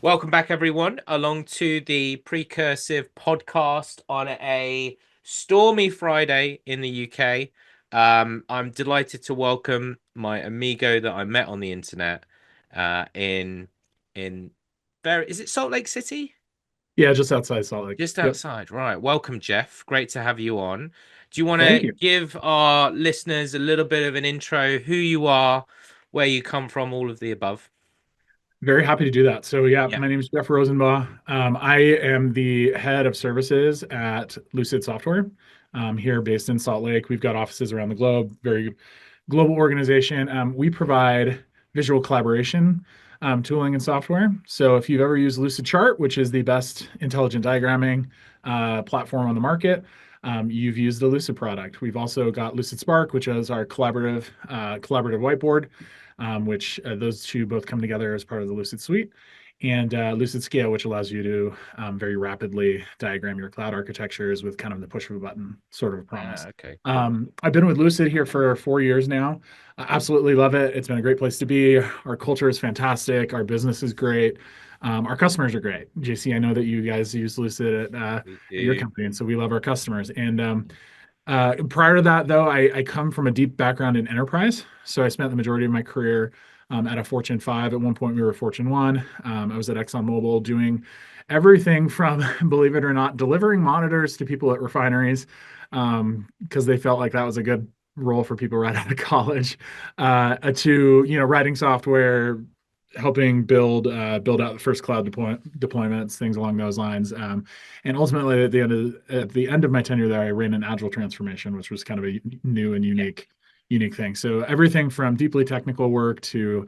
Welcome back, everyone, along to the Precursive podcast on a stormy Friday in the UK. I'm delighted to welcome my amigo that I met on the internet in is it Salt Lake City? Yeah, just outside Salt Lake. Just Yep. outside. Right. Welcome, Jeff. Great to have you on. Do you want Thank to you. give our listeners a little bit of an intro, who you are, where you come from, all of the above? Very happy to do that. So, yeah, Yeah. my name is Jeff Rosenbaugh. I am the head of services at Lucid Software here based in Salt Lake. We've got offices around the globe, very global organization. We provide visual collaboration tooling and software. So, if you've ever used Lucid Chart, which is the best intelligent diagramming platform on the market, you've used the Lucid product. We've also got Lucid Spark, which is our collaborative whiteboard, which those two both come together as part of the Lucid suite, and Lucid Scale, which allows you to very rapidly diagram your cloud architectures with kind of the push of a button sort of a promise. Okay, cool. I've been with Lucid here for 4 years now. I absolutely love it. It's been a great place to be. Our culture is fantastic. Our business is great. Our customers are great. JC, I know that you guys use Lucid We at your do. company, and so we love our customers. And prior to that, though, I come from a deep background in enterprise. So I spent the majority of my career at a Fortune 5. At one point, we were Fortune 1. I was at ExxonMobil doing everything from, believe it or not, delivering monitors to people at refineries because they felt like that was a good role for people right out of college, to writing software, helping build out the first cloud deployments, things along those lines. And ultimately, at the end of my tenure there, I ran an agile transformation, which was kind of a new and unique thing. So everything from deeply technical work to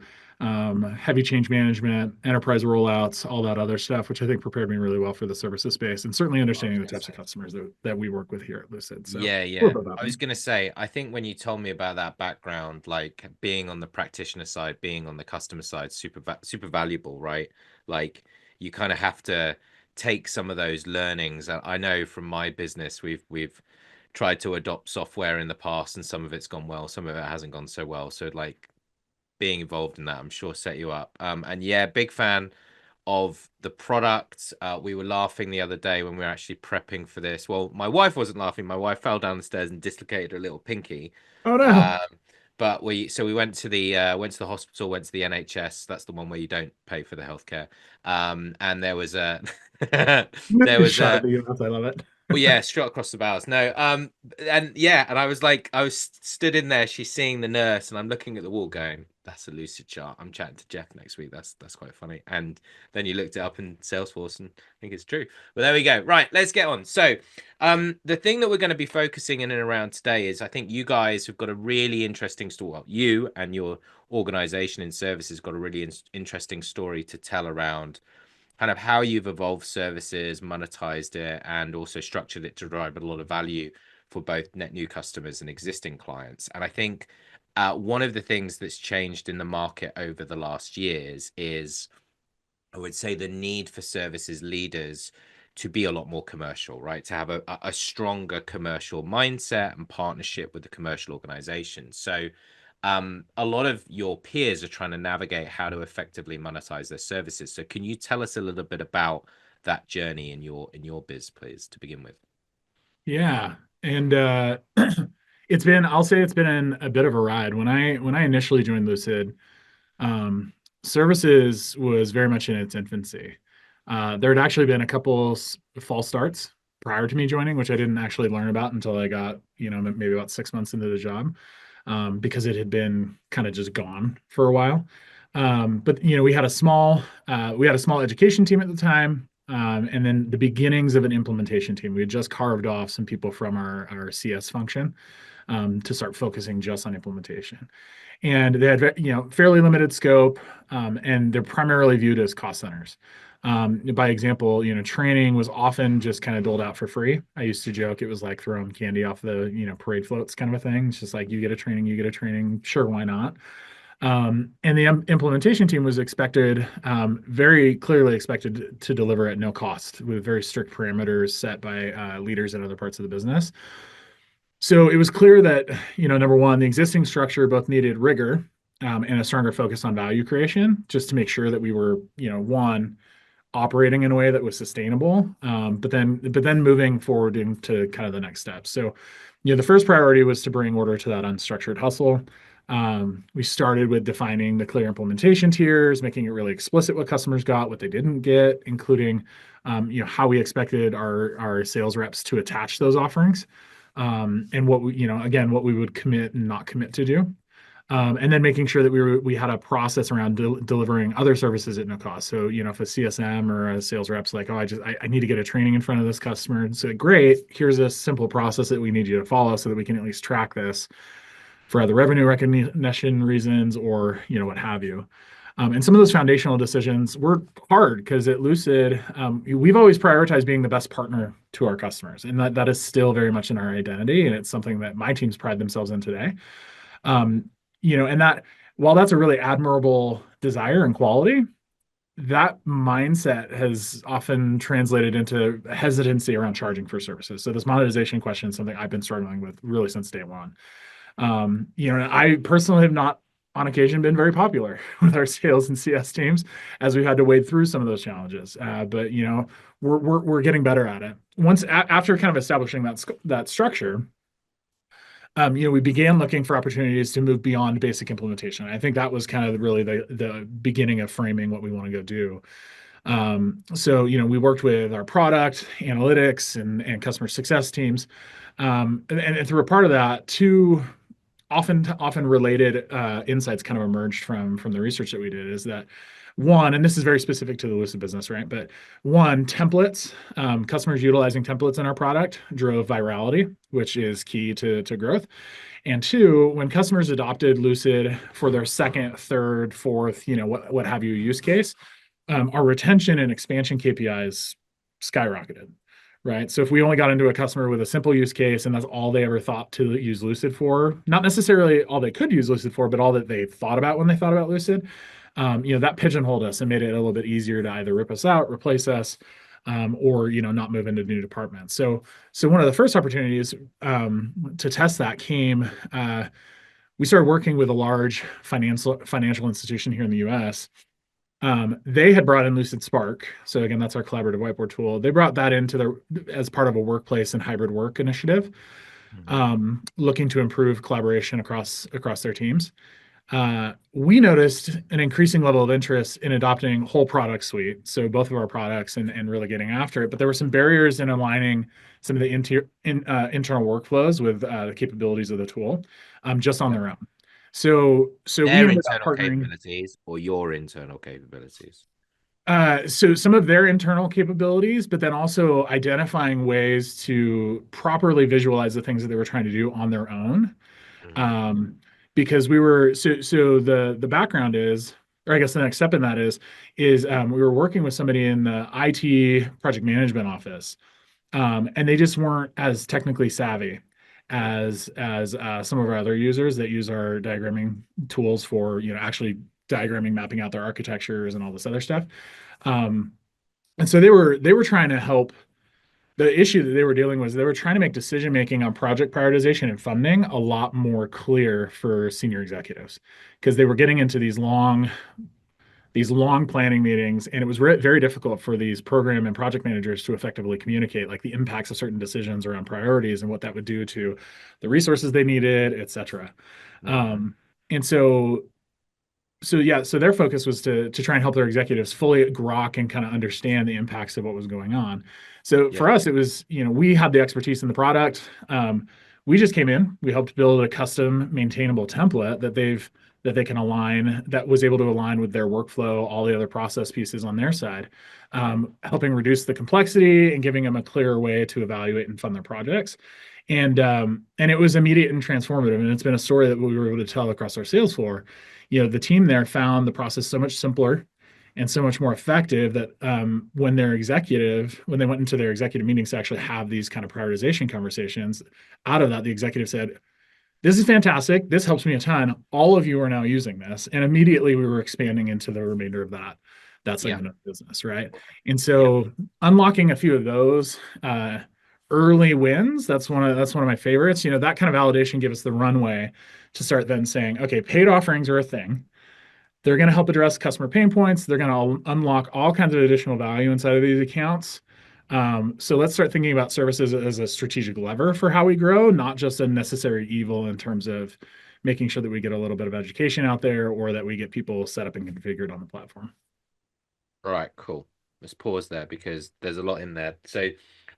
heavy change management, enterprise rollouts, all that other stuff, which I think prepared me really well for the services space, and certainly I was understanding the gonna types of say. customers that we work with here at Lucid. So Yeah, a yeah. little bit about I was me. gonna say, I think when you told me about that background, like being on the practitioner side, being on the customer side, super valuable, right? Like you kind of have to take some of those learnings. I know from my business, we've tried to adopt software in the past, and some of it's gone well, some of it hasn't gone so well. So like being involved in that, I'm sure set you up. And yeah, big fan of the product. We were laughing the other day when we were actually prepping for this. Well, my wife wasn't laughing. My wife fell down the stairs and dislocated her little pinky. Oh no, Um, but we went to the hospital, went to the NHS. That's the one where you don't pay for the healthcare. And there was a there was shot at a the US. I love it. well, yeah, straight across the bows. No, and yeah, and I was like, I was stood in there. She's seeing the nurse, and I'm looking at the wall, going, "That's a lucid chart." I'm chatting to Jeff next week. That's quite funny. And then you looked it up in Salesforce, and I think it's true. But there we go. Right, let's get on. So, the thing that we're going to be focusing in and around today is, I think you guys have got a really interesting story. Well, you and your organization and services got a really interesting story to tell around kind of how you've evolved services, monetized it, and also structured it to drive a lot of value for both net new customers and existing clients. And I think one of the things that's changed in the market over the last years is, I would say, the need for services leaders to be a lot more commercial, right? To have a stronger commercial mindset and partnership with the commercial organization. So a lot of your peers are trying to navigate how to effectively monetize their services. So can you tell us a little bit about that journey in your biz, please, to begin with? Yeah, and I'll say it's been a bit of a ride. When I initially joined Lucid, um, services was very much in its infancy. There had actually been a couple false starts prior to me joining, which I didn't actually learn about until I got, maybe about 6 months into the job, because it had been kind of just gone for a while. But we had a small education team at the time, and then the beginnings of an implementation team. We had just carved off some people from our CS function to start focusing just on implementation, and they had fairly limited scope, and they're primarily viewed as cost centers. By example, training was often just kind of doled out for free. I used to joke it was like throwing candy off the parade floats kind of a thing. It's just like you get a training, sure, why not? And the implementation team was expected, very clearly expected to deliver at no cost with very strict parameters set by leaders in other parts of the business. So it was clear that, number one, the existing structure both needed rigor and a stronger focus on value creation, just to make sure that we were, one, operating in a way that was sustainable. But then moving forward into kind of the next steps. So, the first priority was to bring order to that unstructured hustle. We started with defining the clear implementation tiers, making it really explicit what customers got, what they didn't get, including how we expected our sales reps to attach those offerings, and again, what we would commit and not commit to do. And then making sure that we had a process around delivering other services at no cost. So, if a CSM or a sales rep's like, oh, I need to get a training in front of this customer, and say, great, here's a simple process that we need you to follow so that we can at least track this for either revenue recognition reasons or what have you. And some of those foundational decisions were hard because at Lucid, we've always prioritized being the best partner to our customers, and that is still very much in our identity, and it's something that my teams pride themselves in today. Um, and that while that's a really admirable desire and quality, that mindset has often translated into hesitancy around charging for services. So this monetization question is something I've been struggling with really since day one. I personally have not on occasion been very popular with our sales and CS teams as we've had to wade through some of those challenges. But we're getting better at it. After kind of establishing that structure, we began looking for opportunities to move beyond basic implementation. I think that was kind of really the beginning of framing what we want to go do. So, we worked with our product, analytics, and customer success teams. And through a part of that, two often related insights kind of emerged from the research that we did is that one, and this is very specific to the Lucid business, right? But one, templates, customers utilizing templates in our product drove virality, which is key to growth. And two, when customers adopted Lucid for their second, third, fourth, what have you use case, our retention and expansion KPIs skyrocketed, right? So if we only got into a customer with a simple use case and that's all they ever thought to use Lucid for, not necessarily all they could use Lucid for, but all that they thought about when they thought about Lucid, that pigeonholed us and made it a little bit easier to either rip us out, replace us, or not move into new departments. So one of the first opportunities to test that came. We started working with a large financial institution here in the U.S. They had brought in Lucid Spark. So again, that's our collaborative whiteboard tool. They brought that as part of a workplace and hybrid work initiative, looking to improve collaboration across their teams. We noticed an increasing level of interest in adopting whole product suite, so both of our products and really getting after it. But there were some barriers in aligning some of the internal workflows with the capabilities of the tool just on Yep. their own. So we Their ended up internal partnering. capabilities or your internal capabilities? So some of their internal capabilities, but then also identifying ways to properly visualize the things that they were trying to do on their own. Mhm. Um, because the background is, or I guess the next step in that is we were working with somebody in the IT project management office, and they just weren't as technically savvy as some of our other users that use our diagramming tools for actually diagramming, mapping out their architectures and all this other stuff. Um, and so they were trying to help. The issue that they were dealing was they were trying to make decision making on project prioritization and funding a lot more clear for senior executives because they were getting into these long planning meetings, and it was very difficult for these program and project managers to effectively communicate like the impacts of certain decisions around priorities and what that would do to the resources they needed, et cetera. Mhm. Um, and so so their focus was to try and help their executives fully grok and kind of understand the impacts of what was going on. So Yep. for us, it was, we had the expertise in the product. We just came in, we helped build a custom maintainable template that they can align, that was able to align with their workflow, all the other process pieces on their side, helping reduce the complexity and giving them a clearer way to evaluate and fund their projects. And it was immediate and transformative. And it's been a story that we were able to tell across our sales floor. The team there found the process so much simpler and so much more effective that when they went into their executive meetings to actually have these kind of prioritization conversations, out of that, the executive said, this is fantastic. This helps me a ton. All of you are now using this. And immediately we were expanding into the remainder of that Yeah. segment of business, right? And Yeah. so unlocking a few of those early wins, that's one of my favorites. That kind of validation gives us the runway to start then saying, okay, paid offerings are a thing. They're going to help address customer pain points. They're going to unlock all kinds of additional value inside of these accounts. So let's start thinking about services as a strategic lever for how we grow, not just a necessary evil in terms of making sure that we get a little bit of education out there or that we get people set up and configured on the platform. All right, cool. Let's pause there because there's a lot in there. So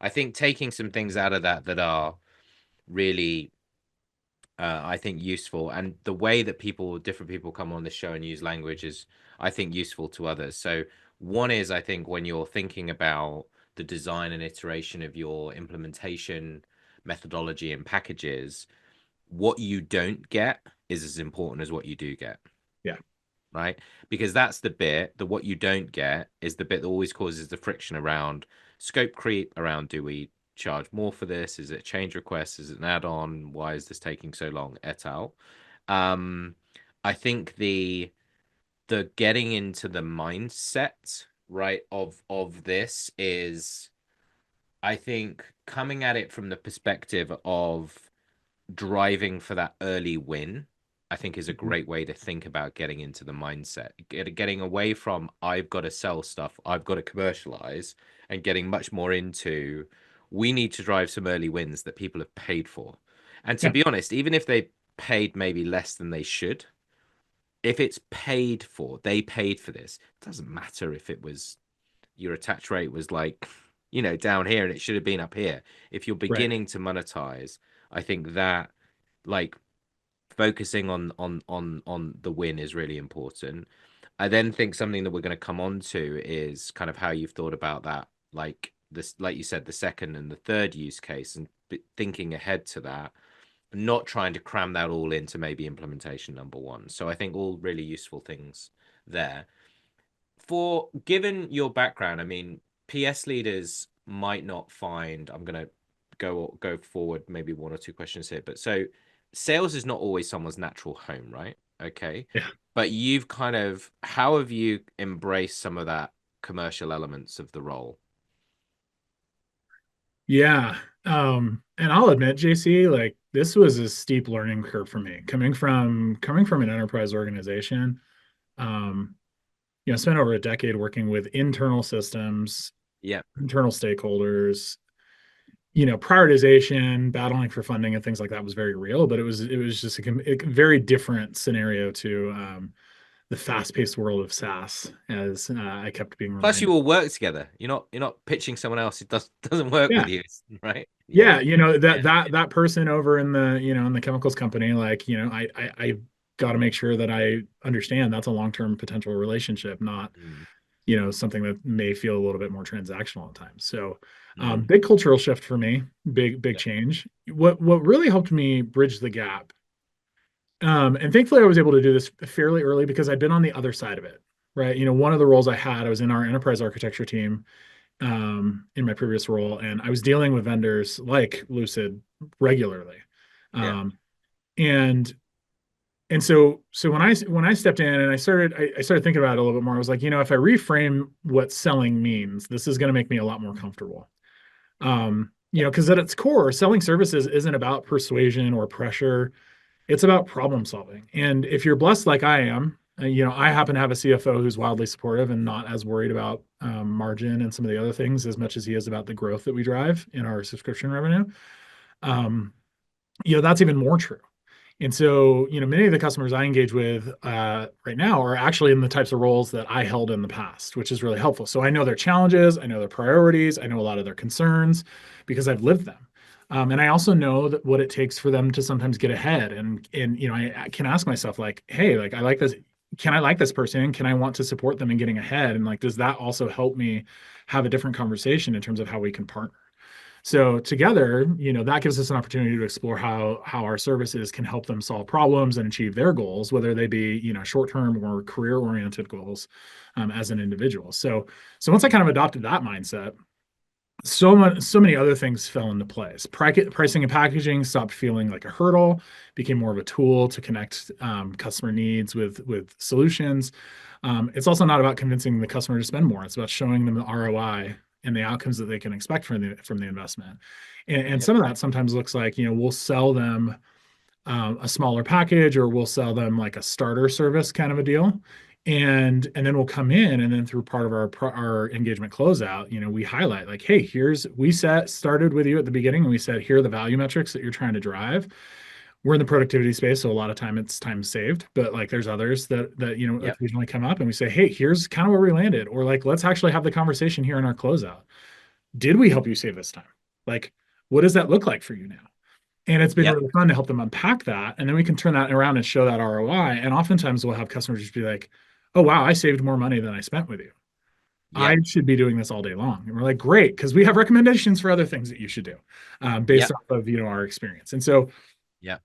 I think taking some things out of that that are really I think useful, and the way that different people come on the show and use language is, I think, useful to others. So one is, I think, when you're thinking about the design and iteration of your implementation methodology and packages, what you don't get is as important as what you do get, Yeah. right? Because that's the bit that what you don't get is the bit that always causes the friction around scope creep, around do we charge more for this? Is it a change request? Is it an add-on? Why is this taking so long? Et al. Um, I think the getting into the mindset, right, of this is, I think, coming at it from the perspective of driving for that early win, I think is a Mhm. great way to think about getting into the mindset. Getting away from I've got to sell stuff, I've got to commercialize, and getting much more into we need to drive some early wins that people have paid for. And to Yeah. be honest, even if they paid maybe less than they should, if it's paid for, they paid for this. It doesn't matter if it was your attach rate was like, down here and it should have been up here. If you're Right. beginning to monetize, I think that like focusing on the win is really important. I then think something that we're going to come on to is kind of how you've thought about that, like this, like you said, the second and the third use case, and thinking ahead to that, not trying to cram that all into maybe implementation number one. So I think all really useful things there. For given your background, I mean, PS leaders might not find, I'm gonna go forward maybe one or two questions here, but so sales is not always someone's natural home, right? Okay. Yeah. But you've kind of, how have you embraced some of that commercial elements of the role? Yeah. And I'll admit, JC, like this was a steep learning curve for me coming from an enterprise organization. Um, I spent over a decade working with internal systems, Yeah. internal stakeholders. Prioritization, battling for funding, and things like that was very real, but it was just a very different scenario to the fast-paced world of SaaS, as I kept being Plus you reminded. all work together. You're not pitching someone else who doesn't work with Yeah, you, right? Yeah. yeah, that Yeah. that person over in the chemicals company, like I got to make sure that I understand that's a long-term potential relationship, not Mm, something that may feel a little bit more transactional at times. So, mm, big cultural shift for me, big yeah. change. What really helped me bridge the gap, and thankfully I was able to do this fairly early because I'd been on the other side of it, right? One of the roles I had, I was in our enterprise architecture team in my previous role, and I was dealing with vendors like Lucid regularly, Yeah. um, and so when I stepped in and I started thinking about it a little bit more. I was like, if I reframe what selling means, this is going to make me a lot more comfortable. Because at its core, selling services isn't about persuasion or pressure. It's about problem solving. And if you're blessed like I am, I happen to have a CFO who's wildly supportive and not as worried about margin and some of the other things as much as he is about the growth that we drive in our subscription revenue. Um, that's even more true. And so, many of the customers I engage with right now are actually in the types of roles that I held in the past, which is really helpful. So I know their challenges, I know their priorities, I know a lot of their concerns because I've lived them. And I also know that what it takes for them to sometimes get ahead. And I can ask myself like, hey, like I like this. Can I like this person? Can I want to support them in getting ahead? And like, does that also help me have a different conversation in terms of how we can partner? So together, that gives us an opportunity to explore how our services can help them solve problems and achieve their goals, whether they be short-term or career-oriented goals as an individual. So once I kind of adopted that mindset, so many other things fell into place. Pricing and packaging stopped feeling like a hurdle, became more of a tool to connect customer needs with solutions. It's also not about convincing the customer to spend more. It's about showing them the ROI and the outcomes that they can expect from the investment. And Yeah. some of that sometimes looks like we'll sell them a smaller package, or we'll sell them like a starter service kind of a deal. And then we'll come in, and then through part of our engagement closeout, we highlight like, hey, we started with you at the beginning, and we said, here are the value metrics that you're trying to drive. We're in the productivity space, so a lot of time it's time saved, but like there's others that Yep. occasionally come up, and we say, hey, here's kind of where we landed, or like let's actually have the conversation here in our closeout. Did we help you save this time? Like, what does that look like for you now? And it's been Yep. really fun to help them unpack that. And then we can turn that around and show that ROI. And oftentimes we'll have customers just be like, oh, wow, I saved more money than I spent with you. I Yep. should be doing this all day long. And we're like, great, because we have recommendations for other things that you should do based Yep. off of, our experience. And so, Yep.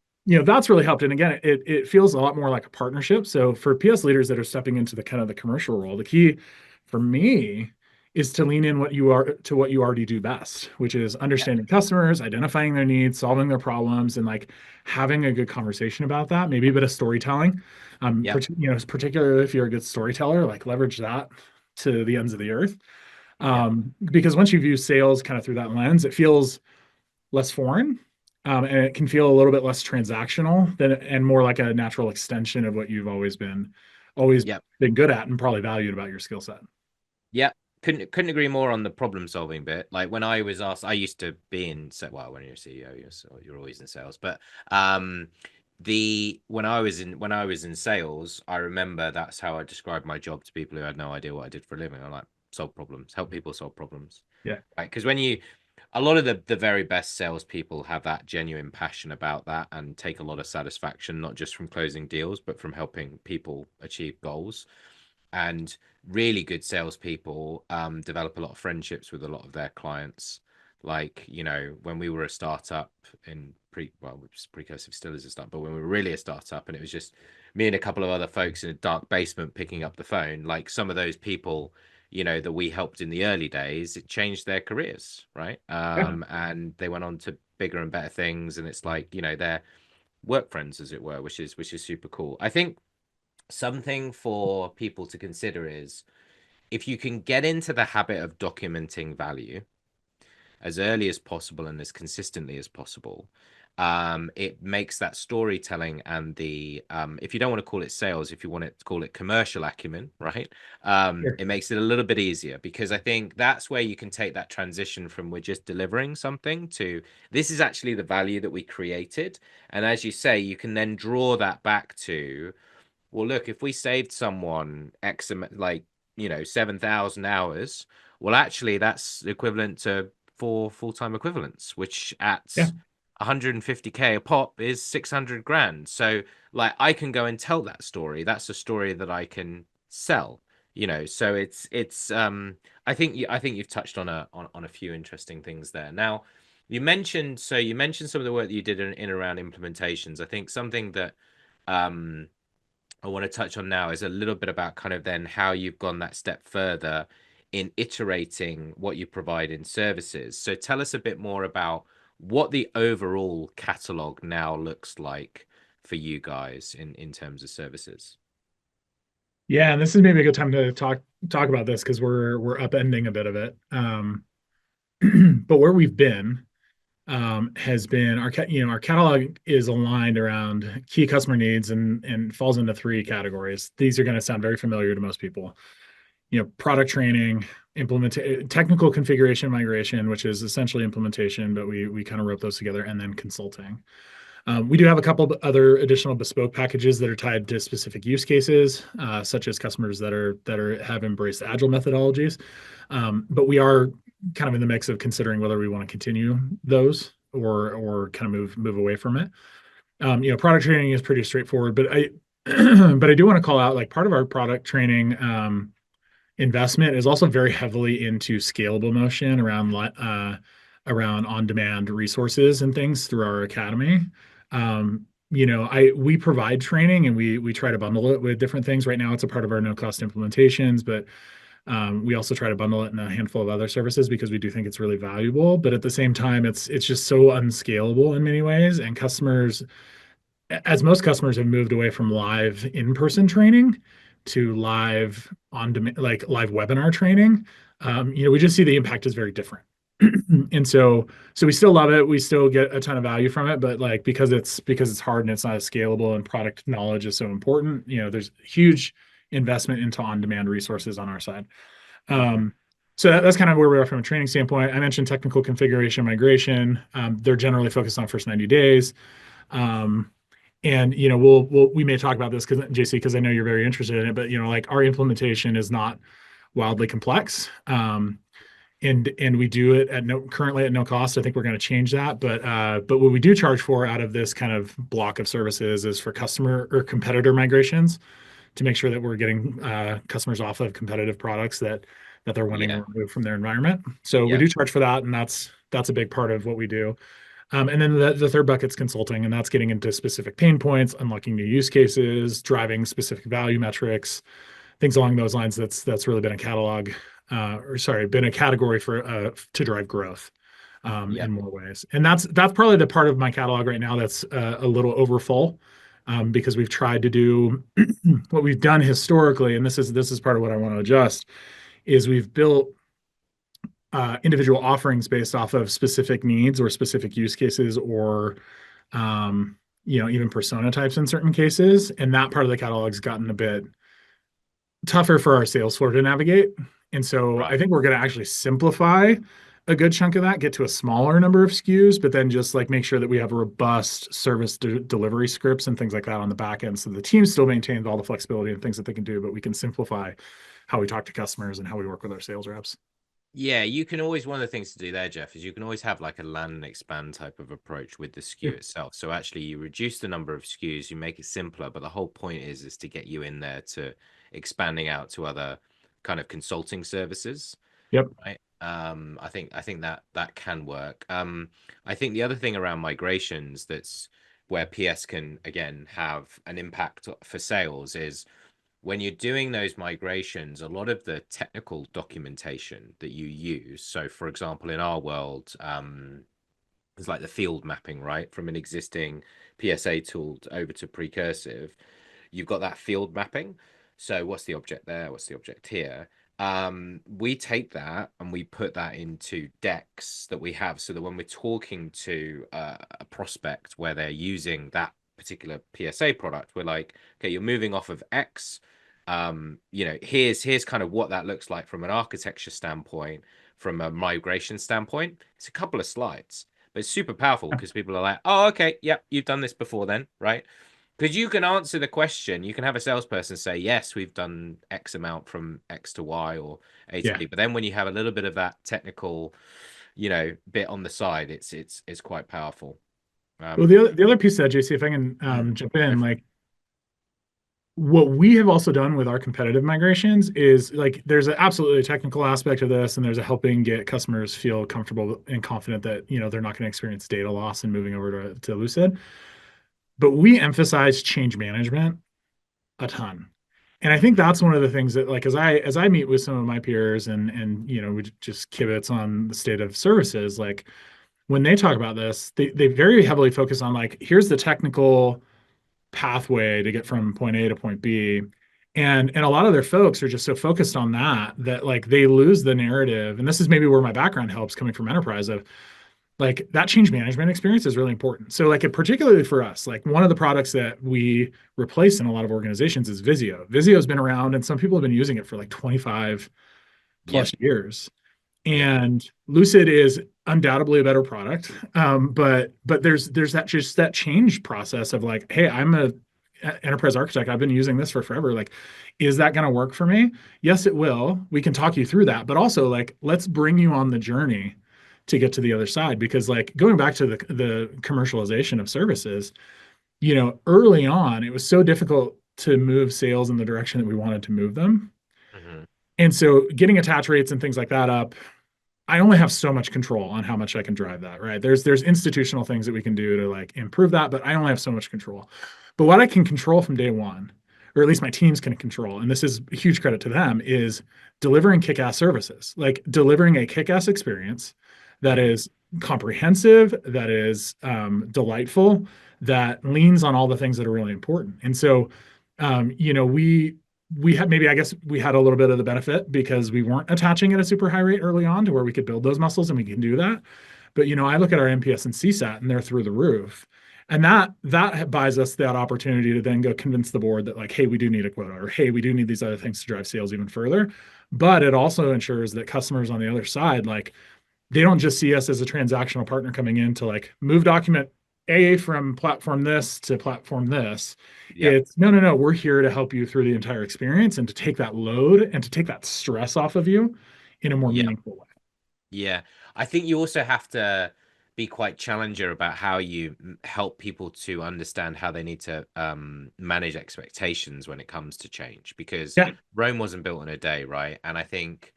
that's really helped. And again, it feels a lot more like a partnership. So for PS leaders that are stepping into the kind of the commercial role, the key for me is to lean in what you already do best, which is Yep. understanding customers, identifying their needs, solving their problems, and like having a good conversation about that, maybe a bit of storytelling. Yep. Particularly if you're a good storyteller, like leverage that to the ends of the earth. Yep. Because once you view sales kind of through that lens, it feels less foreign, and it can feel a little bit less transactional and more like a natural extension of what you've always Yep. been good at and probably valued about your skill set. Yeah, couldn't agree more on the problem solving bit. Like when I was asked, I used to be in well, when you're a CEO, you're always in sales. But the when I was in sales, I remember that's how I described my job to people who had no idea what I did for a living. I like solve problems, help people solve problems. Yeah. Right? Because when you a lot of the very best salespeople have that genuine passion about that and take a lot of satisfaction, not just from closing deals, but from helping people achieve goals. And really good salespeople develop a lot of friendships with a lot of their clients. Like, when we were a startup Precursive still is a startup, but when we were really a startup and it was just me and a couple of other folks in a dark basement picking up the phone, like some of those people, that we helped in the early days, it changed their careers, right? Yeah. And they went on to bigger and better things. And it's like, they're work friends, as it were, which is super cool. I think something for people to consider is if you can get into the habit of documenting value as early as possible and as consistently as possible, it makes that storytelling and if you don't want to call it sales, if you want to call it commercial acumen, right? Sure. It makes it a little bit easier because I think that's where you can take that transition from we're just delivering something to this is actually the value that we created. And as you say, you can then draw that back to well, look, if we saved someone like, 7,000 hours, well, actually, that's equivalent to 4 full-time equivalents, which Yeah. at 150K a pop is 600 grand. So, like, I can go and tell that story. That's a story that I can sell, So I think you've touched on a few interesting things there. Now, you mentioned some of the work that you did in around implementations. I think something that um I want to touch on now is a little bit about kind of then how you've gone that step further in iterating what you provide in services. So tell us a bit more about what the overall catalog now looks like for you guys in terms of services. Yeah, and this is maybe a good time to talk about this because we're upending a bit of it. But where we've been has been our catalog is aligned around key customer needs and falls into three categories. These are going to sound very familiar to most people. Product training, technical configuration migration, which is essentially implementation, but we kind of wrote those together, and then consulting. We do have a couple of other additional bespoke packages that are tied to specific use cases, such as customers that have embraced agile methodologies. But we are kind of in the mix of considering whether we want to continue those or kind of move away from it. Product training is pretty straightforward, but I but I do want to call out like part of our product training investment is also very heavily into scalable motion around on-demand resources and things through our academy. We provide training and we try to bundle it with different things. Right now, it's a part of our no-cost implementations, but we also try to bundle it in a handful of other services because we do think it's really valuable. But at the same time, it's just so unscalable in many ways, and as most customers have moved away from live in-person training to live on demand, like live webinar training, we just see the impact is very different. And so we still love it. We still get a ton of value from it, but like because it's hard and it's not as scalable and product knowledge is so important, there's investment into on-demand resources on our side. Hmm. Um, so that's kind of where we are from a training standpoint. I mentioned technical configuration migration. They're generally focused on first 90 days. Um, and we may talk about this because JC, because I know you're very interested in it, but like our implementation is not wildly complex. And we do it currently at no cost. I think we're going to change that, but what we do charge for out of this kind of block of services is for customer or competitor migrations to make sure that we're getting customers off of competitive products that they're wanting Yeah. to remove from their environment. So we Yeah. do charge for that, and that's a big part of what we do. And then the third bucket's consulting, and that's getting into specific pain points, unlocking new use cases, driving specific value metrics, things along those lines. That's really been a been a category for to drive growth Yeah. in more ways. And that's probably the part of my catalog right now that's a little overfull because we've tried to do what we've done historically, and this is part of what I want to adjust is we've built individual offerings based off of specific needs or specific use cases or um, even persona types in certain cases, and that part of the catalog's gotten a bit tougher for our sales floor to navigate. And so I Right. think we're going to actually simplify a good chunk of that, get to a smaller number of SKUs, but then just like make sure that we have robust service delivery scripts and things like that on the back end. So the team still maintains all the flexibility and things that they can do, but we can simplify how we talk to customers and how we work with our sales reps. Yeah, you can always, one of the things to do there, Jeff, is you can always have like a land and expand type of approach with the Yeah. SKU itself. So actually you reduce the number of SKUs, you make it simpler, but the whole point is to get you in there to expanding out to other kind of consulting services, Yep. right? I think that that can work. I think the other thing around migrations that's where PS can again have an impact for sales is when you're doing those migrations, a lot of the technical documentation that you use. So, for example, in our world, it's like the field mapping, right, from an existing PSA tool over to Precursive. You've got that field mapping. So, what's the object there? What's the object here? We take that and we put that into decks that we have so that when we're talking to a prospect where they're using that particular PSA product, we're like, okay, you're moving off of X. Here's kind of what that looks like from an architecture standpoint, from a migration standpoint. It's a couple of slides, but it's super powerful because people are like, oh, okay, yep, you've done this before then, right? Because you can answer the question, you can have a salesperson say, yes, we've done X amount from X to Y or A to Yeah. B. But then when you have a little bit of that technical, bit on the side, it's quite powerful. Well, Um, the other piece of that, JC, if I can jump Go in, for it. like what we have also done with our competitive migrations is like there's absolutely a technical aspect of this, and there's a helping get customers feel comfortable and confident that they're not going to experience data loss and moving over to Lucid. But we emphasize change management a ton. And I think Mhm. that's one of the things that like as I meet with some of my peers and we just kibitz on the state of services, like when they talk about this, they very heavily focus on like here's the technical pathway to get from point A to point B. And a lot of their folks are just so focused on that like they lose the narrative. And this is maybe where my background helps coming from enterprise of like that change management experience is really important. So like particularly for us, like one of the products that we replace in a lot of organizations is Visio. Visio's been around and some people have been using it for like 25 Yep. plus years. Yep. And Lucid is undoubtedly a better product. But there's that change process of like, hey, I'm a enterprise architect. I've been using this for forever. Like, is that going to work for me? Yes, it will. We can talk you through that, but also like, let's bring you on the journey to get to the other side. Because like going back to the commercialization of services, early on, it was so difficult to move sales in the direction that we wanted to move them. Hmm. And so getting attach rates and things like that up, I only have so much control on how much I can drive that, right? There's institutional things that we can do to like improve that, but I only have so much control. But what I can control from day one, or at least my teams can control, and this is a huge credit to them, is delivering kick-ass services, like delivering a kick-ass experience that Hmm. is comprehensive, that is delightful, that leans on all the things that are really important. And so, we had maybe I guess we had a little bit of the benefit because we weren't attaching at a super high rate early on to where we could build those muscles and we can do that. But I look at our NPS and CSAT and they're through the roof. And that buys us that opportunity to then go convince the board that like, hey, we do need a quota, or hey, we do need these other things to drive sales even further. But it also ensures that customers on the other side, like, they don't just see us as a transactional partner coming in to like move document A from platform this to platform this. Yep. It's no, no, no. We're here to help you through the entire experience and to take that load and to take that stress off of you in a more Yep. meaningful way. Yeah. I think you also have to be quite challenger about how you help people to understand how they need to manage expectations when it comes to change, because Yeah, Rome wasn't built in a day, right? And I think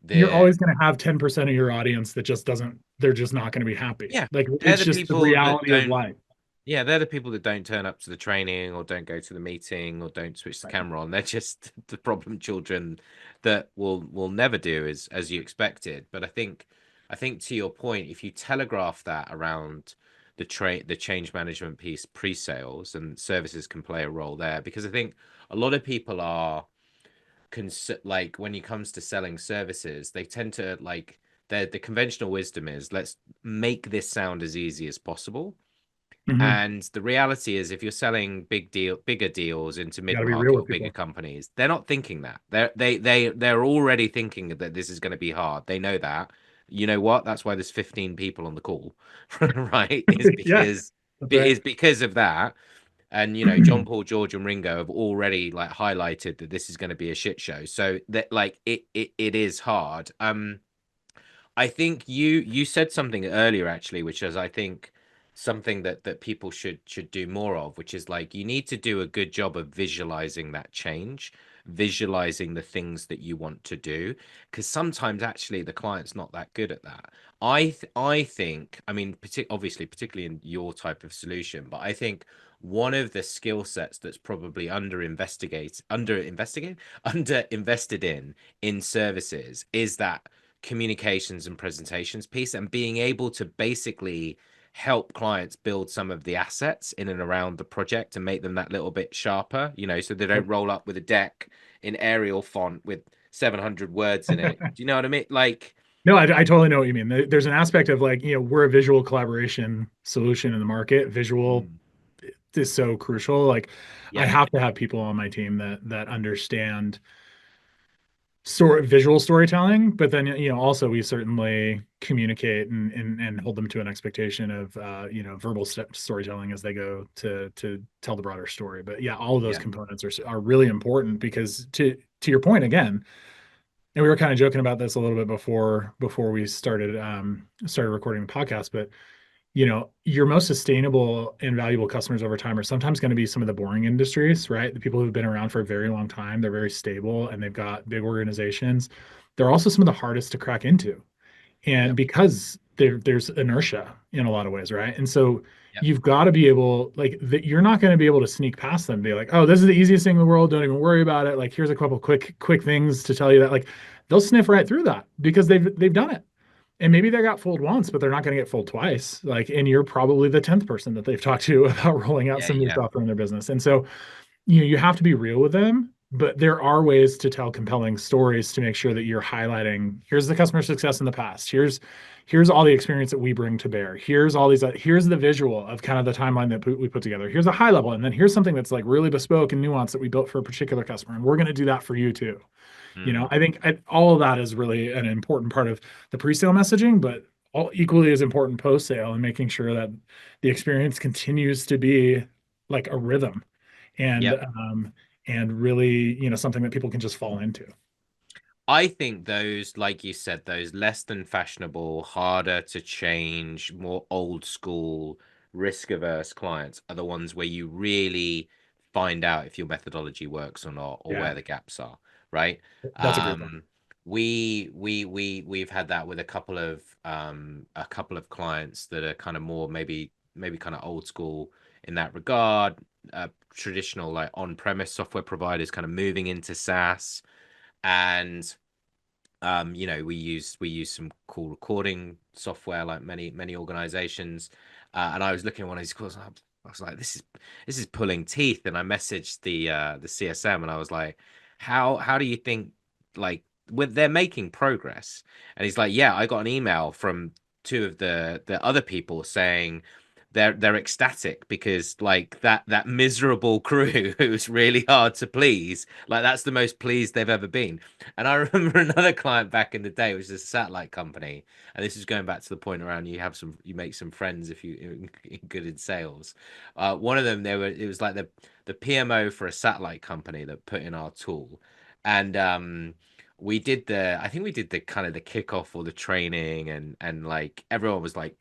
you're the always going to have 10% of your audience that just doesn't, they're just not going to be happy. yeah, Like they're it's the just the people that reality of don't life. yeah, they're the people that don't turn up to the training or don't go to the meeting or don't switch the Right. camera on. They're just the problem children that will never do as you expected. But I think to your point, if you telegraph that around the change management piece pre-sales, and services can play a role there, because I think a lot of people are like when it comes to selling services, they tend to like the conventional wisdom is let's make this sound as easy as possible. Mm-hmm. And the reality is, if you're selling bigger deals into You got to be real mid-market with or bigger people. companies, they're not thinking that. They're already thinking that this is going to be hard. They know that. You know what? That's why there's 15 people on the call, right? Yeah, that's It right. is because of that. And John Paul, George, and Ringo have already like highlighted that this is going to be a shit show. So that like it is hard. I think you said something earlier actually, which is I think something that people should do more of, which is like you need to do a good job of visualizing that change, visualizing the things that you want to do, because sometimes actually the client's not that good at that. I think, I mean, obviously particularly in your type of solution, but I think one of the skill sets that's probably under invested in services is that communications and presentations piece, and being able to basically help clients build some of the assets in and around the project and make them that little bit sharper, so they don't roll up with a deck in Arial font with 700 words in it. Do you know what I mean? Like, No, I totally know what you mean. There's an aspect of like, we're a visual collaboration solution in the market. Visual mm, is so crucial. Like, I yep, have to have people on my team that understand visual storytelling, but then also we certainly communicate and hold them to an expectation of verbal storytelling as they go to tell the broader story. But yeah, all of those yeah, components are really important because to your point again, and we were kind of joking about this a little bit before we started recording the podcast, but your most sustainable and valuable customers over time are sometimes going to be some of the boring industries, right? The people who've been around for a very long time, they're very stable and they've got big organizations. They're also some of the hardest to crack into. And yep, because there's inertia in a lot of ways, right? And so yep, you've got to be able, like, that you're not going to be able to sneak past them and be like, oh, this is the easiest thing in the world. Don't even worry about it. Like, here's a couple quick things to tell you that, like, they'll sniff right through that because they've done it. And maybe they got fooled once, but they're not going to get fooled twice. Like, and you're probably the 10th person that they've talked to about rolling out yeah, some new yeah, software in their business. And so, you have to be real with them, but there are ways to tell compelling stories to make sure that you're highlighting, here's the customer success in the past. Here's all the experience that we bring to bear. Here's the visual of kind of the timeline that we put together. Here's a high level. And then here's something that's like really bespoke and nuanced that we built for a particular customer. And we're going to do that for you too. mm, I think all of that is really an important part of the pre-sale messaging, but all equally as important post-sale and making sure that the experience continues to be like a rhythm and yep. um and really, something that people can just fall into. I think those, like you said, those less than fashionable, harder to change, more old school, risk averse clients are the ones where you really find out if your methodology works or not, or Yeah, where the gaps are, right? that's a great point. We've had that with a couple of clients that are kind of more maybe kind of old school in that regard, traditional like on-premise software providers kind of moving into SaaS. And we use some cool recording software like many organizations. And I was looking at one of these calls, and I was like, this is pulling teeth. And I messaged the CSM, and I was like, how do you think, like, when they're making progress? And he's like, yeah, I got an email from two of the other people saying they're ecstatic because like that miserable crew who's really hard to please, like that's the most pleased they've ever been. And I remember another client back in the day, which is a satellite company, and this is going back to the point around you make some friends if you good in sales. One of them, it was like the PMO for a satellite company that put in our tool, and we did I think we did the kind of the kickoff or the training, and like everyone was like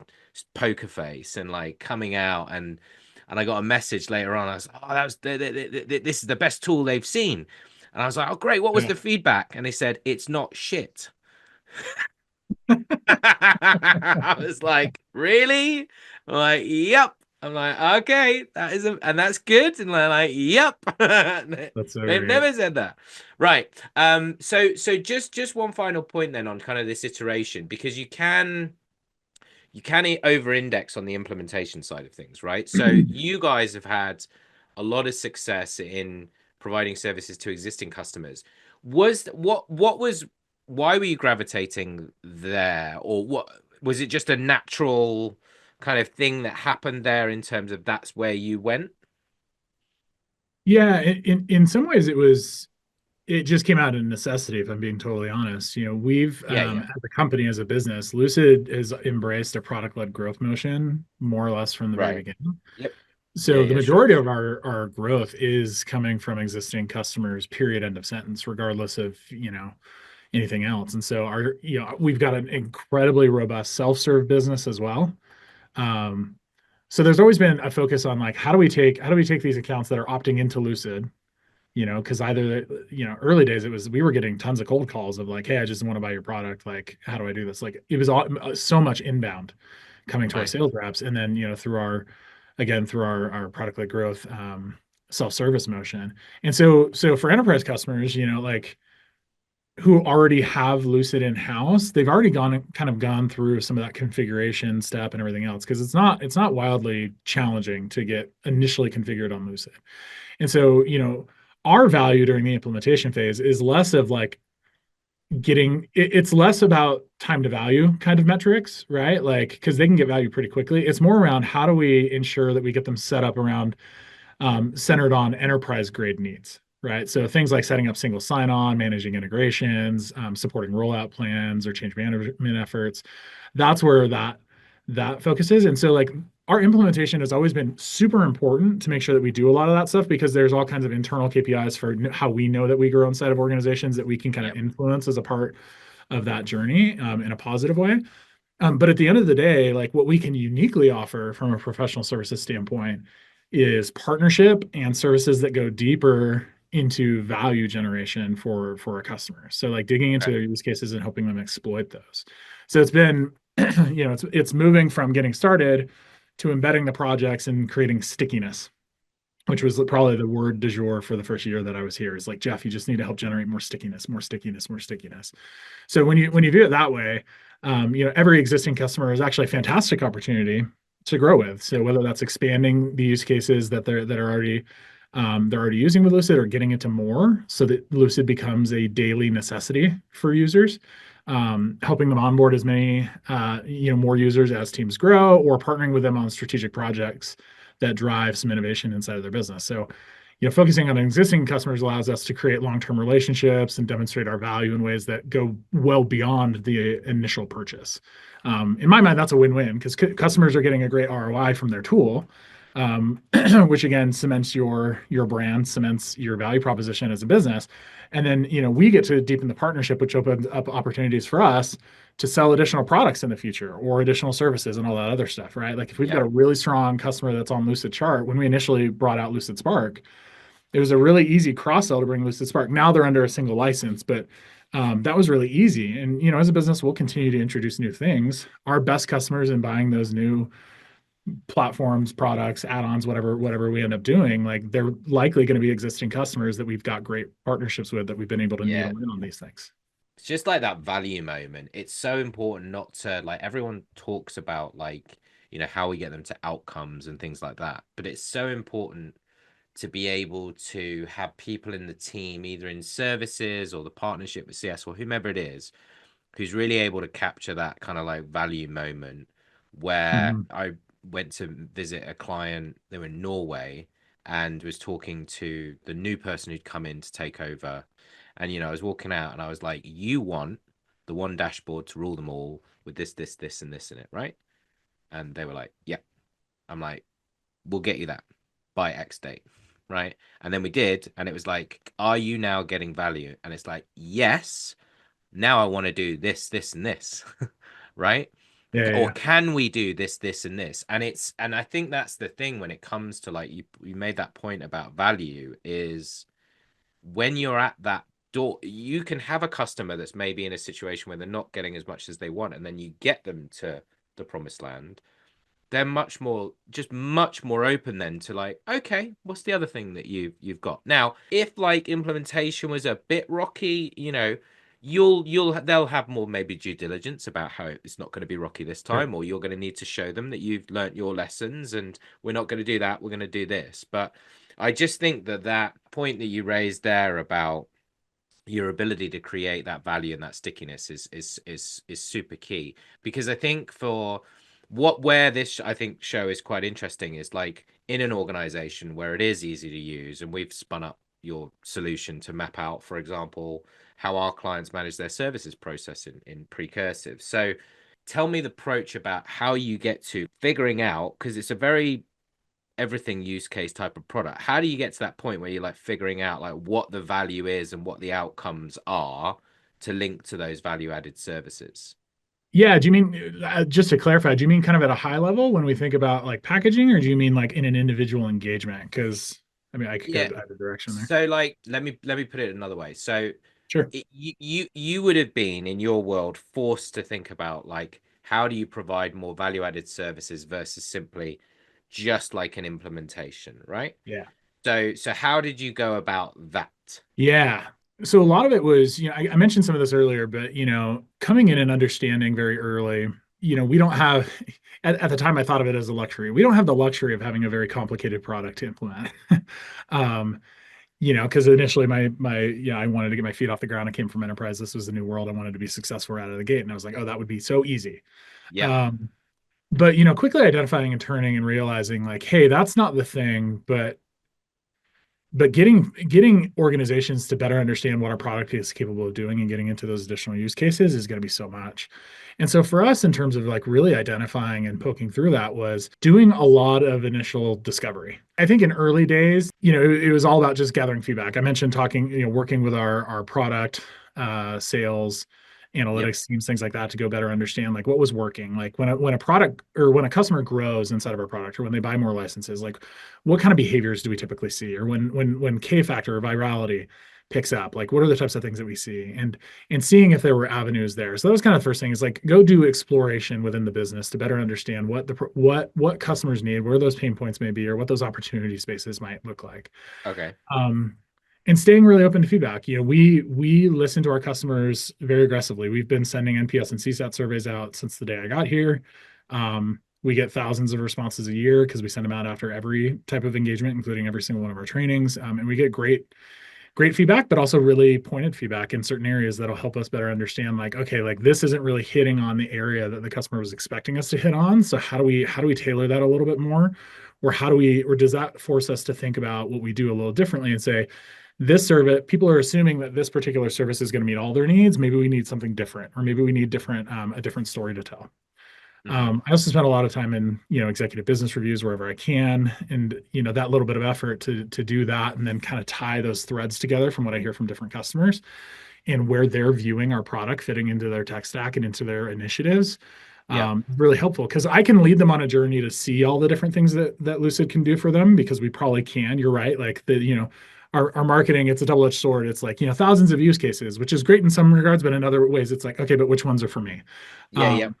poker face and like coming out, and I got a message later on. I was like, oh, that was this is the best tool they've seen. And I was like, oh great, what was Yeah, the feedback? And they said it's not shit. I was like, really? I'm like, yep. I'm like, okay, and that's good. And they're like, yep. that's so They've great. never said that. Right. So just one final point then on kind of this iteration, because you can over index on the implementation side of things, right? So you guys have had a lot of success in providing services to existing customers. What was why were you gravitating there, or what was it just a natural kind of thing that happened there in terms of that's where you went? Yeah, in some ways it just came out of necessity, if I'm being totally honest. We've Yeah, yeah. as a company, as a business, Lucid has embraced a product-led growth motion more or less from the very Right. beginning. Yep. Yeah, So the yeah, sure. majority of our growth is coming from existing customers, period, end of sentence, regardless of, anything else. And so we've got an incredibly robust self-serve business as well. Um, so there's always been a focus on like how do we take these accounts that are opting into Lucid, because either, early days it was we were getting tons of cold calls of like, hey, I just want to buy your product. Like, how do I do this? Like, it was so much inbound coming to our Right. sales reps, and then through our product led growth, self-service motion. And so for enterprise customers, like who already have Lucid in house, they've already gone through some of that configuration step and everything else, because it's not wildly challenging to get initially configured on Lucid. And so, our value during the implementation phase is less of like it's less about time to value kind of metrics, right? Like, because they can get value pretty quickly. It's more around how do we ensure that we get them set up around, centered on enterprise grade needs, right? So things like setting up single sign-on, managing integrations, supporting rollout plans or change management efforts. That's where that focus is. And so like our implementation has always been super important to make sure that we do a lot of that stuff, because there's all kinds of internal KPIs for how we know that we grow inside of organizations that we can kind of Yep. influence as a part of that journey, in a positive way. But at the end of the day, like what we can uniquely offer from a professional services standpoint is partnership and services that go deeper into value generation for our customers. So like digging into Okay. their use cases and helping them exploit those. So it's been, it's moving from getting started to embedding the projects and creating stickiness, which was probably the word du jour for the first year that I was here. Is like, Jeff, you just need to help generate more stickiness, more stickiness, more stickiness. So when you view it that way, every existing customer is actually a fantastic opportunity to grow with. So Yep. whether that's expanding the use cases they're already using with Lucid, or getting into more so that Lucid becomes a daily necessity for users, helping them onboard as many more users as teams grow, or partnering with them on strategic projects that drive some innovation inside of their business. So focusing on existing customers allows us to create long-term relationships and demonstrate our value in ways that go well beyond the initial purchase. In my mind, that's a win-win, because customers are getting a great ROI from their tool, which again cements your brand, cements your value proposition as a business. And then we get to deepen the partnership, which opens up opportunities for us to sell additional products in the future or additional services and all that other stuff, right? Like if we've got Yep. a really strong customer that's on Lucid Chart, when we initially brought out Lucid Spark, it was a really easy cross sell to bring Lucid Spark. Now they're under a single license, but that was really easy. And as a business, we'll continue to introduce new things. Our best customers in buying those new platforms, products, add-ons, whatever we end up doing, like they're likely going to be existing customers that we've got great partnerships with, that we've been able to Yeah. needle in on these things. It's just like that value moment. It's so important not to like everyone talks about like, how we get them to outcomes and things like that. But it's so important to be able to have people in the team, either in services or the partnership with CS or whomever it is, who's really able to capture that kind of like value moment where Mhm. went to visit a client. They were in Norway and was talking to the new person who'd come in to take over. And I was walking out and I was like, "You want the one dashboard to rule them all with this, this, this, and this in it, right?" And they were like, "Yeah." I'm like, "We'll get you that by X date." Right. And then we did. And it was like, "Are you now getting value?" And it's like, "Yes. Now I want to do this, this, and this." Right. Yeah, yeah, Or yeah. can we do this, this, and this? And I think that's the thing when it comes to like you made that point about value is when you're at that door, you can have a customer that's maybe in a situation where they're not getting as much as they want, and then you get them to the promised land. They're much more open then to like, okay, what's the other thing that you've got now? If like implementation was a bit rocky, they'll have more maybe due diligence about how it's not going to be rocky this Sure. time, or you're going to need to show them that you've learnt your lessons, and we're not going to do that, we're going to do this. But I just think that point that you raised there about your ability to create that value and that stickiness is super key, because I think for where this I think show is quite interesting is like in an organization where it is easy to use, and we've spun up your solution to map out, for example, how our clients manage their services process in Precursive. So tell me the approach about how you get to figuring out, because it's a very everything use case type of product. How do you get to that point where you're like figuring out like what the value is and what the outcomes are to link to those value added services? Yeah, do you mean just to clarify, do you mean kind of at a high level when we think about like packaging, or do you mean like in an individual engagement? Because I mean, I could go Yeah. either direction there. So like let me put it another way. So Sure. you would have been in your world forced to think about like how do you provide more value added services versus simply just like an implementation, right? Yeah. So how did you go about that? Yeah. So a lot of it was, I mentioned some of this earlier, but coming in and understanding very early, we don't have at the time I thought of it as a luxury. We don't have the luxury of having a very complicated product to implement. um, because initially I wanted to get my feet off the ground. I came from enterprise. This was the new world. I wanted to be successful right out of the gate. And I was like, oh, that would be so easy. Yep. Um, but quickly identifying and turning and realizing like, hey, that's not the thing, but getting organizations to better understand what our product is capable of doing and getting into those additional use cases is going to be so much. And so for us, in terms of like really identifying and poking through that, was doing a lot of initial discovery. I think in early days, it was all about just gathering feedback. I mentioned talking, working with our product, sales, Yep. analytics teams, things like that, to go better understand like what was working. Like when a product or when a customer grows inside of our product, or when they buy more licenses, like what kind of behaviors do we typically see? Or when K factor or virality picks up, like what are the types of things that we see? And seeing if there were avenues there. So that was kind of the first thing, is like go do exploration within the business to better understand what customers need, where those pain points may be, or what those opportunity spaces might look like. Okay. Um, and staying really open to feedback. We listen to our customers very aggressively. We've been sending NPS and CSAT surveys out since the day I got here. We get thousands of responses a year because we send them out after every type of engagement, including every single one of our trainings. And we get great feedback, but also really pointed feedback in certain areas that'll help us better understand, like, okay, like this isn't really hitting on the area that the customer was expecting us to hit on. So how do we tailor that a little bit more? Or does that force us to think about what we do a little differently and say, this service, people are assuming that this particular service is going to meet all their needs. Maybe we need something different, or maybe we need a different story to tell. Hmm. I also spend a lot of time in, executive business reviews wherever I can, and that little bit of effort to do that, and then kind of tie those threads together from what I hear from different customers and where they're viewing our product fitting into their tech stack and into their initiatives. Yep. Really helpful, because I can lead them on a journey to see all the different things that Lucid can do for them, because we probably can. You're right, like our marketing, it's a double-edged sword. It's like, thousands of use cases, which is great in some regards, but in other ways, it's like, okay, but which ones are for me? Yeah, yep.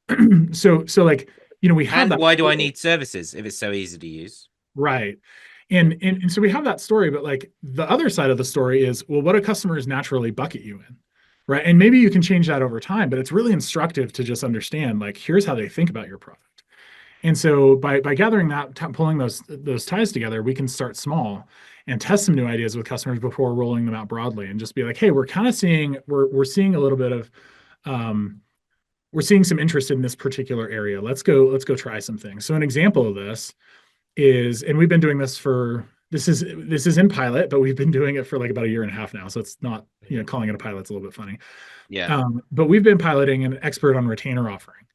Um, so like, we have And that why do I story, need services if it's so easy to use? right? Yep. And so we have that story, but like the other side of the story is, well, what do customers naturally bucket you in? Right. And maybe you can change that over time, but it's really instructive to just understand, like, here's how they think about your product. And so by gathering that, pulling those ties together, we can start small and test some new ideas with customers before rolling them out broadly, and just be like, hey, we're kind of seeing we're seeing a little bit of um, we're seeing some interest in this particular area. Let's go try some things. So an example of this is, and we've been doing this for this is in pilot, but we've been doing it for like about a year and a half now. So it's not, Mhm. calling it a pilot's a little bit funny. Yeah. But we've been piloting an expert on retainer offering.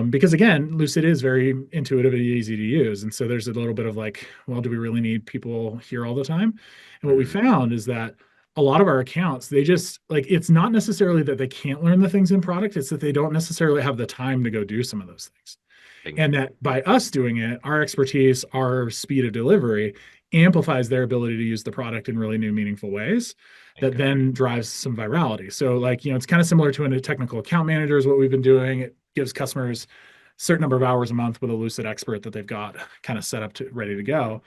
Because again, Lucid is very intuitive and easy to use. And so there's a little bit of like, well, do we really need people here all the time? And what we Mm. found is that a lot of our accounts, they just like, it's not necessarily that they can't learn the things in product, it's that they don't necessarily have the time to go do some of those things. And Bingo. that by us doing it, our expertise, our speed of delivery amplifies their ability to use the product in really new, meaningful ways that Bingo. then drives some virality. So, like, it's kind of similar to a technical account manager, is what we've been doing. It gives customers a certain number of hours a month with a Lucid expert that they've got kind of set up to ready to go.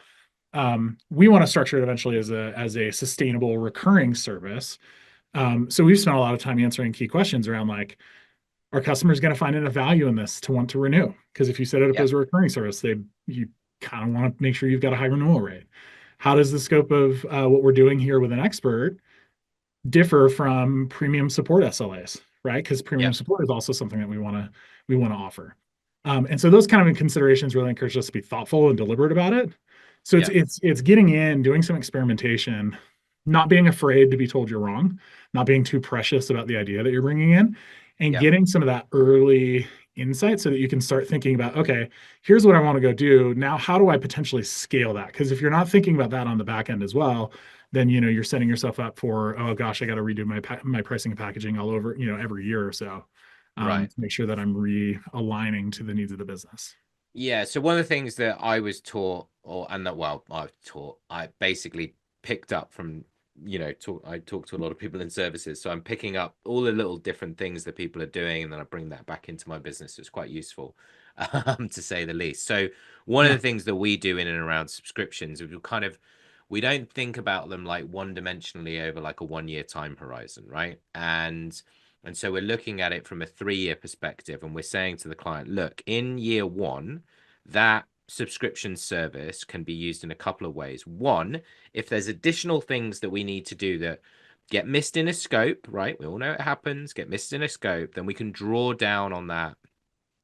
We want to structure it eventually as a sustainable recurring service. So we've spent a lot of time answering key questions around like, are customers going to find enough value in this to want to renew? Because if you set it up Yep. as a recurring service, you kind of want to make sure you've got a high renewal rate. How does the scope of what we're doing here with an expert differ from premium support SLAs, right? Because premium Yep. support is also something that we want to offer. And so those kind of considerations really encourage us to be thoughtful and deliberate about it. So it's Yep. it's it's getting in, doing some experimentation, not being afraid to be told you're wrong, not being too precious about the idea that you're bringing in, and Yep. getting some of that early insight so that you can start thinking about, okay, here's what I want to go do. Now, how do I potentially scale that? Because if you're not thinking about that on the back end as well, then you're setting yourself up for, oh gosh, I got to redo my pricing and packaging all over, every year or so, Right. to make sure that I'm realigning to the needs of the business. Yeah, so one of the things that I was taught, and that, well, I basically picked up from, I talk to a lot of people in services, so I'm picking up all the little different things that people are doing, and then I bring that back into my business. It's quite useful, to say the least. So one of Yeah, the things that we do in and around subscriptions, we don't think about them like one-dimensionally over like a 1 year time horizon, right? And so we're looking at it from a 3 year perspective, and we're saying to the client, look, in year one, that subscription service can be used in a couple of ways. One, if there's additional things that we need to do that get missed in a scope, right? We all know it happens, get missed in a scope, then we can draw down on that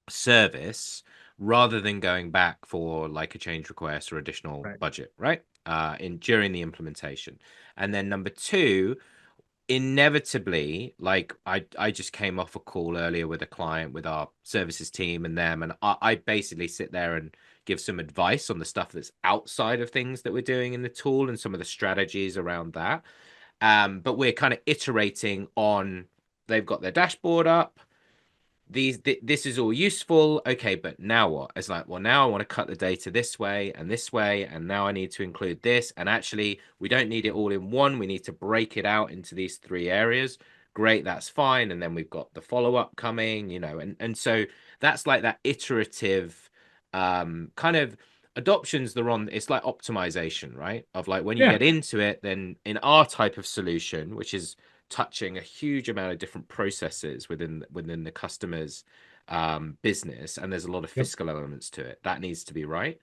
service rather than going back for like a change request or additional right. budget, right? In during the implementation. And then number two, inevitably, like I just came off a call earlier with a client with our services team and them, and I basically sit there and give some advice on the stuff that's outside of things that we're doing in the tool and some of the strategies around that. But we're kind of iterating on, they've got their dashboard up, this is all useful, okay, but now what? It's like, well, now I want to cut the data this way and this way, and now I need to include this, and actually we don't need it all in one, we need to break it out into these three areas. Great, that's fine. And then we've got the follow-up coming, and so that's like that iterative, kind of, adoption's the wrong, it's like optimization, right? Of like, when you Yeah, get into it, then in our type of solution, which is touching a huge amount of different processes within the customer's business, and there's a lot of yep, fiscal elements to it that needs to be right.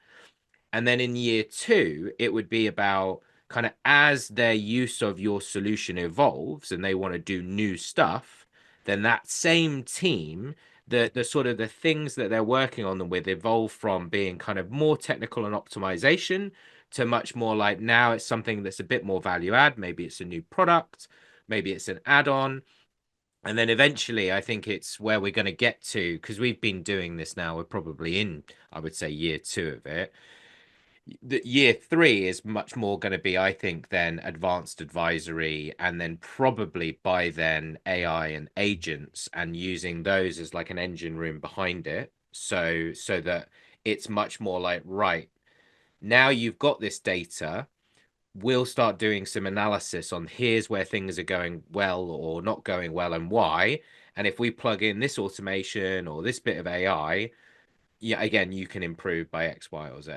And then in year two, it would be about kind of, as their use of your solution evolves and they want to do new stuff, then that same team, the sort of the things that they're working on them with, evolve from being kind of more technical and optimization to much more like, now it's something that's a bit more value add. Maybe it's a new product, maybe it's an add-on. And then eventually, I think it's where we're going to get to, because we've been doing this now, we're probably in, I would say, year two of it. The year three is much more going to be, I think, then advanced advisory, and then probably by then AI and agents, and using those as like an engine room behind it. So that it's much more like, right, now you've got this data, we'll start doing some analysis on, here's where things are going well or not going well and why. And if we plug in this automation or this bit of AI, yeah, again, you can improve by X, Y, or Z.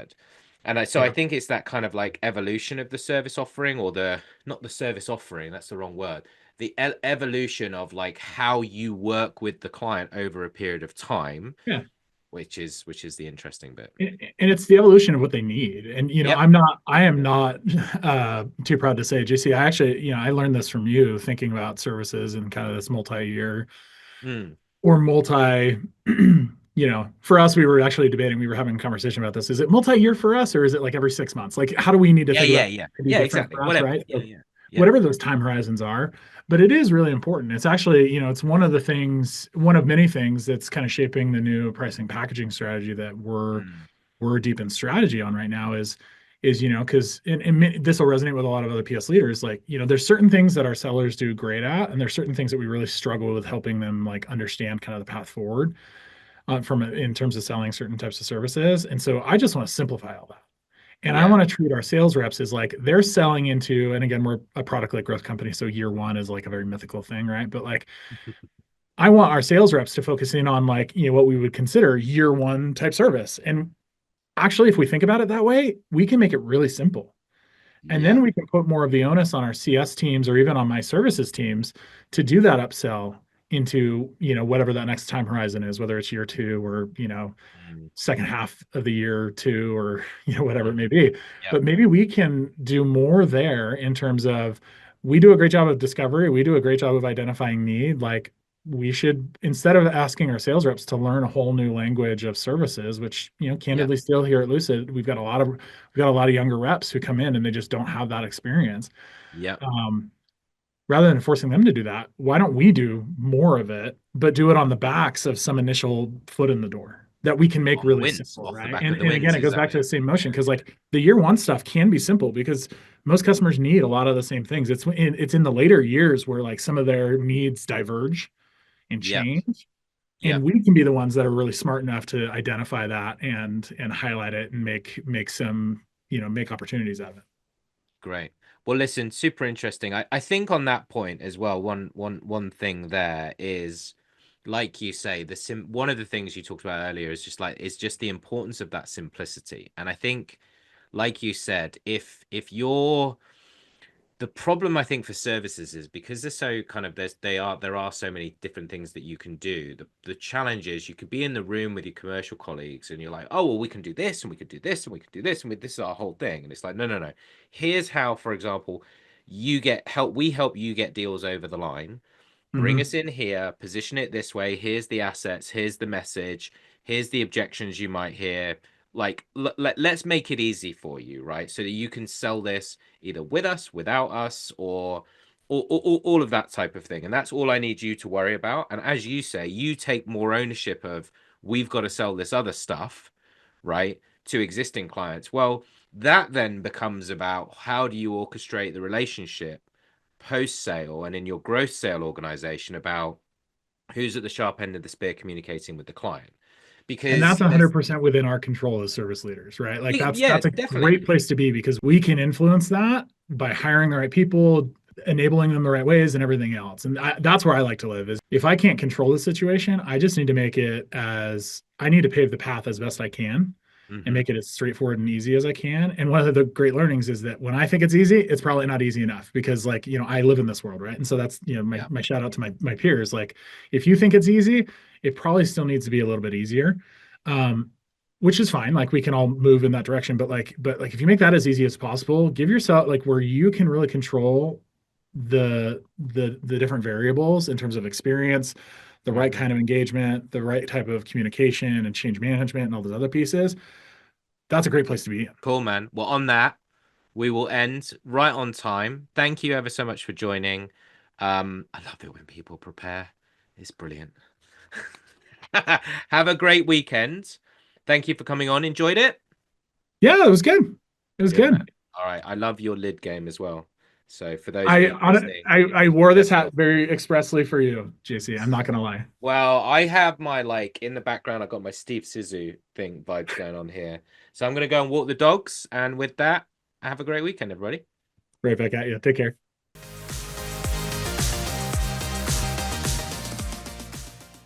And so I yeah, think it's that kind of like evolution of the service offering, or the, not the service offering, that's the wrong word. The evolution of like how you work with the client over a period of time, yeah. which is the interesting bit. And it's the evolution of what they need. And Yep. I am not too proud to say, JC, I actually, I learned this from you thinking about services and kind of this multi-year Mm. or multi, for us, we were actually debating, we were having a conversation about this. Is it multi-year for us, or is it like every 6 months? Like, how do we need to Yeah, think yeah, about yeah, to be yeah, different exactly. for us, Whatever. right? Yeah, So yeah, yeah, whatever those time horizons are, but it is really important. It's actually, it's one of the things, one of many things that's kind of shaping the new pricing packaging strategy that mm, we're deep in strategy on right now is because this will resonate with a lot of other PS leaders. Like, there's certain things that our sellers do great at, and there's certain things that we really struggle with helping them like understand kind of the path forward from in terms of selling certain types of services. And so I just want to simplify all that. And I yeah, want to treat our sales reps as like they're selling into, and again, we're a product led growth company. So year one is like a very mythical thing, right? But like I want our sales reps to focus in on like, what we would consider year one type service. And actually, if we think about it that way, we can make it really simple. And yeah, then we can put more of the onus on our CS teams or even on my services teams to do that upsell into, whatever that next time horizon is, whether it's year two or, mm, second half of the year two or whatever it mhm, may be. yep, But maybe we can do more there in terms of we do a great job of discovery, we do a great job of identifying need. Like we should, instead of asking our sales reps to learn a whole new language of services, which yep, candidly still here at Lucid we've got a lot of younger reps who come in and they just don't have that experience. yep. um, Rather than forcing them to do that, why don't we do more of it, but do it on the backs of some initial foot in the door that we can make On the really wins, simple, off the right? back And of the and again, wins, it goes back to exactly. the same motion because like the year one stuff can be simple because most customers need a lot of the same things. It's in the later years where like some of their needs diverge and Yep, change, and yep. we can be the ones that are really smart enough to identify that and highlight it and make some make opportunities out of it. Great. Well, listen, super interesting. I think on that point as well, one thing there is, like you say, one of the things you talked about earlier is just the importance of that simplicity. And I think, like you said, if you're the problem I think for services is because they're so kind of there are so many different things that you can do. The challenge is you could be in the room with your commercial colleagues and you're like, oh well, we can do this and we could do this and we could do this and this is our whole thing. And it's like, no, no, no. Here's how, for example, you get help. We help you get deals over the line. Bring Mm-hmm. us in here, position it this way. Here's the assets. Here's the message. Here's the objections you might hear. Like, let's make it easy for you, right? So that you can sell this either with us, without us, or all of that type of thing. And that's all I need you to worry about. And as you say, you take more ownership of we've got to sell this other stuff, right, to existing clients. Well, that then becomes about how do you orchestrate the relationship post sale and in your growth sale organization about who's at the sharp end of the spear communicating with the client. And that's Because there's, 100% within our control as service leaders, right? Like that's yeah, that's a definitely. great place to be because we can influence that by hiring the right people, enabling them the right ways, and everything else. And that's where I like to live. Is if I can't control the situation, I just need to make it as I need to pave the path as best I can and Hmm. make it as straightforward and easy as I can. And one of the great learnings is that when I think it's easy, it's probably not easy enough because like, I live in this world, right? And so that's, my, Yeah. my shout out to my peers. Like if you think it's easy, it probably still needs to be a little bit easier. Um, which is fine. Like we can all move in that direction, but like if you make that as easy as possible, give yourself like where you can really control the different variables in terms of experience, the right Hmm. kind of engagement, the right type of communication and change management and all those other pieces. That's a great place to be in. Cool, man. Well, on that, we will end right on time. Thank you ever so much for joining. I love it when people prepare. It's brilliant. Have a great weekend. Thank you for coming on. Enjoyed it? Yeah, it was good. It was Good, man. good. All right. I love your lid game as well. So for those I people on listening, I you can wore this definitely hat also. very expressly for you, JC. I'm not gonna lie. Well, I have my like in the background, I got my Steve Sisu thing vibes going on here. So I'm gonna go and walk the dogs. And with that, have a great weekend, everybody. Right back at you. Take care.